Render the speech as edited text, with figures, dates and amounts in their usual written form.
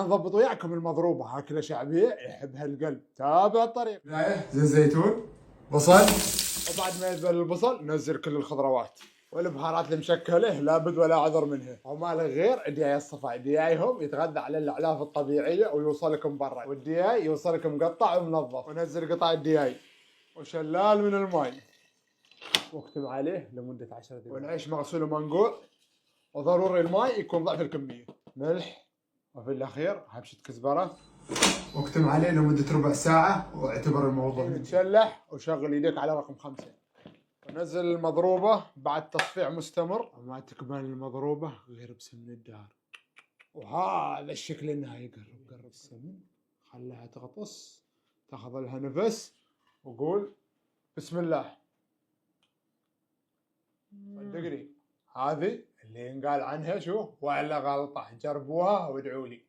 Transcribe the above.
نضبط وياكم المضروبه، اكله شعبيه يحبها القلب. تابع الطريق. زيت زيتون، بصل، وبعد ما يذبل البصل نزل كل الخضروات والبهارات المشكله لابد ولا عذر منها. وما له غير دياي الصفاء، ديايهم يتغذى على الاعلاف الطبيعيه ويوصل لكم برا، والدياي يوصل لكم مقطع ومنظف. ونزل قطع الدياي وشلال من الماء واكتب عليه لمده 10 دقائق. والعيش مغسول ومنقوع، وضروري الماء يكون ضعف الكميه. ملح، وفي الاخير حبشة كزبره واكتم عليه لمدة ربع ساعة واعتبر الموضوع تشلح. وشغل يديك على رقم 5 ونزل المضروبة بعد تصفيع مستمر. وما تكمل المضروبة غير بسمن الدار. وهذا الشكل النهائي. قرب السمن، خليها تغطس، تاخذ لها نفس وقول بسم الله. صدقني هذه اللي ينقال عنها شو ولا غلطة. جربوها وادعوا لي.